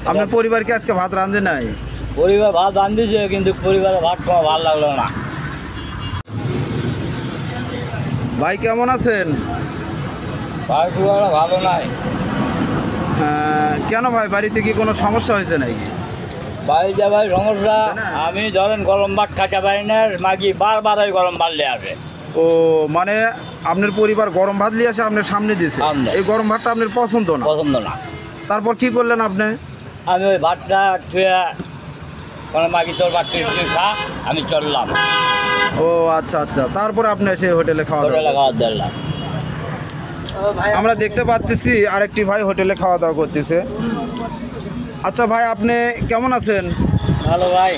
আপনার পরিবার কি আজকে ভাত রাঁধে নাই? পরিবার ভাত রাঁধিছে, কিন্তু পরিবারের ভাত খাওয়া ভালো লাগলো না। ভাই কেমন আছেন? ভাই পরিবার ভালো নাই। কেন ভাই, বাড়িতে কি কোনো সমস্যা হয়েছে নাকি? বাড়িতে ভাই সমস্যা, আমি ধরেন গরম ভাত খাইতে পারি না, মাগি বারবার ওই গরম ভাত নিয়ে আসে। ও মানে আপনার পরিবার গরম ভাত নিয়ে আসে আপনার সামনে দিয়েছে, সামনে। এই গরম ভাতটা আপনার পছন্দ না? পছন্দ না। তারপর কি করলেন আপনি? আমি ওই ভাতটা ছুঁয়ে কোনো মাগি তোর ভাত তুই খা, আমি চললাম। ও আচ্ছা আচ্ছা, তারপরে আপনি সেই হোটেলে খাওয়া দাওয়া হোটেলে খাওয়া দিলাম। আমরা দেখতে পাচ্ছি আরেকটি ভাই হোটেলে খাওয়া দাওয়া করতেছে। আচ্ছা ভাই, আপনি কেমন আছেন? ভালো ভাই।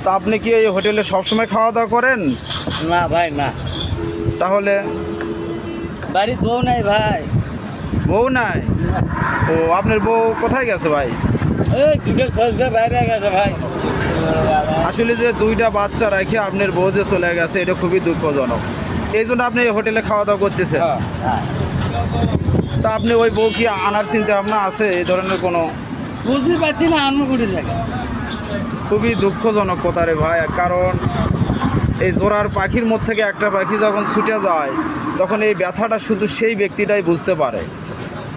তা আপনি কি এই হোটেলে সবসময় খাওয়া দাওয়া করেন? না ভাই না। তাহলে বাড়ির বউ নাই ভাই। বউ নাই? ও আপনার বউ কোথায় গেছে ভাই? এই দুটো খোঁজতে বাইরে গেছে ভাই। আসলে যে দুইটা বাচ্চা রেখে আপনার বউ যে চলে গেছে, এটা খুবই দুঃখজনক। এই জন্য আপনি এই হোটেলে খাওয়া দাওয়া করতেছেন। তা আপনি ওই বউ কি আনার চিন্তা ভাবনা আছে এই ধরনের কোনো? বুঝতে পারছি না আনন্দ করে থাকে। খুবই দুঃখজনক কথা রে ভাই, কারণ এই জোড়ার পাখির মধ্যে থেকে একটা পাখি যখন ছুটে যায়, তখন এই ব্যথাটা শুধু সেই ব্যক্তিটাই বুঝতে পারে।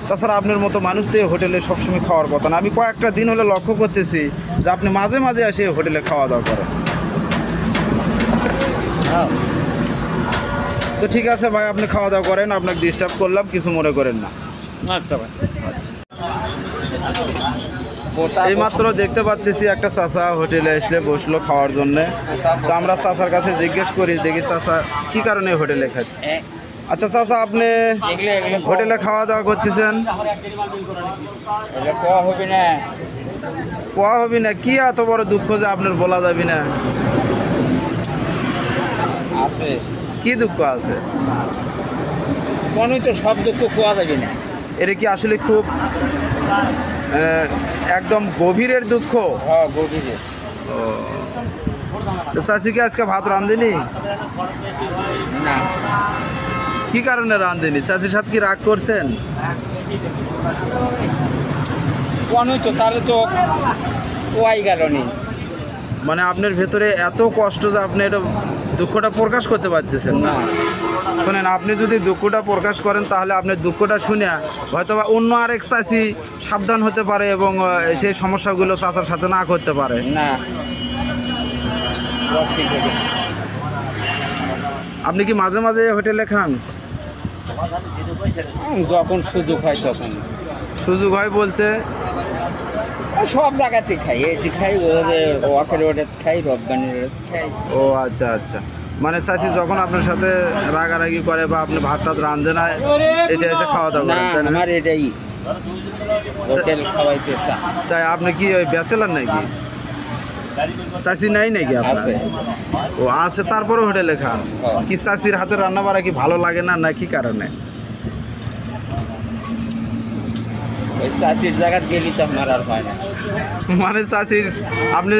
তাছাড়া আপনার মতো মানুষ তো এই হোটেলে সবসময় খাওয়ার কথা না। আমি কয়েকটা দিন হলে লক্ষ্য করতেছি যে আপনি মাঝে মাঝে এসে এই হোটেলে খাওয়া দাওয়া করেন। তো ঠিক আছে ভাই, আপনি খাওয়া দাওয়া করেন, আপনাকে ডিস্টার্ব করলাম, কিছু মনে করেন না। আচ্ছা ভাই। এইমাত্র দেখতে পাচ্ছি একটা চাচা হোটেলে আসলে বসলো খাওয়ার জন্যে। তো আমরা চাচার কাছে জিজ্ঞেস করি, দেখি চাচা কি কারণে হোটেলে খাচ্ছে। আচ্ছা চাচা, আপনি হোটেলে খাওয়া দাওয়া করতেছেন, কোয়া হবি না? কি এত বড় দুঃখ যে আপনার বলা যাবি না? আছে কি দুঃখ আছে? মনে তো সব দুঃখ কোয়া যাবে না। এটা কি আসলে খুব একদম গভীরের দুঃখ? হ্যাঁ গভীরে। তো চাচিকে আজকে ভাত রাঁধেনি? না। কি কারণে রাঁধেনি? চাচির সাথে কি রাগ করছেন? মনে তো তাহলে তো ওয়াই গেল নি। মানে আপনার ভেতরে এত কষ্ট যে আপনি এটা দুঃখটা প্রকাশ করতে পারতেছেন না। শোনেন, আপনি যদি দুঃখটা প্রকাশ করেন, তাহলে আপনার দুঃখটা শুনে হয়তো বা অন্য আরেক চাষি সাবধান হতে পারে এবং সেই সমস্যাগুলো চাচার সাথে না করতে পারে। না। আপনি কি মাঝে মাঝে হোটেলে খান? যখন সুযোগ হয় তখন। সুযোগ হয় বলতে? সব জায়গাতে খাই, এটি খাই, ওয়াকের ওটা খাই, রব্বানির খাই। ও আচ্ছা আচ্ছা, মানে চাষি যখন আপনার সাথে রাগারাগি করে বা আপনি ভাত টাত রাঁধে না, এটা এসে খাওয়া দাওয়া করেন, তাই না? আমার এটাই হোটেল খাওয়াইতে। তাই আপনি কি ওই ব্যাচেলার নাকি? চাষি নাই নাকি আপনার? ও আছে, তারপরে হোটেলে খান। কি চাষির হাতে রান্না বাড়া কি ভালো লাগে না, না কি কারণে? ওই চাষির জায়গা গেলি তো আমার আর হয় না। মানে চাষির, আপনি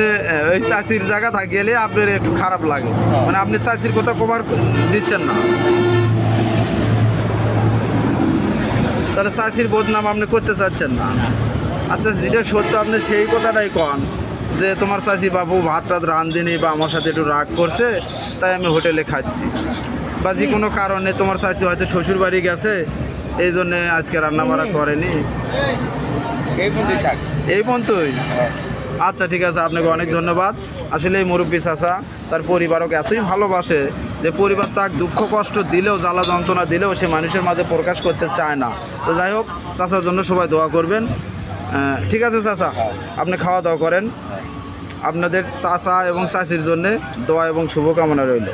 ওই চাষির জায়গা গেলে আপনার একটু খারাপ লাগে, মানে আপনি চাষির কথা কভার দিচ্ছেন না। তাহলে চাষির বদনাম আপনি করতে চাচ্ছেন না। আচ্ছা, যেটা সত্য আপনি সেই কথাটাই কন, যে তোমার চাষি বাবু ভাত টাত রাঁধেনি বা আমার সাথে একটু রাগ করছে, তাই আমি হোটেলে খাচ্ছি। বা যে কোনো কারণে তোমার চাষি হয়তো শ্বশুর বাড়ি গেছে, এই জন্যে আজকে রান্না বাড়া করেনি। এই পর্যন্তই থাক। এই পর্যন্তই? আচ্ছা ঠিক আছে, আপনাকে অনেক ধন্যবাদ। আসলে এই মুরব্বী চাচা তার পরিবারকে এতই ভালোবাসে যে পরিবার তাকে দুঃখ কষ্ট দিলেও, জ্বালা যন্ত্রণা দিলেও সে মানুষের মাঝে প্রকাশ করতে চায় না। তো যাই হোক, চাচার জন্য সবাই দোয়া করবেন। ঠিক আছে চাচা, আপনি খাওয়া দাওয়া করেন। আপনাদের চাচা এবং চাচির জন্যে দোয়া এবং শুভকামনা রইল।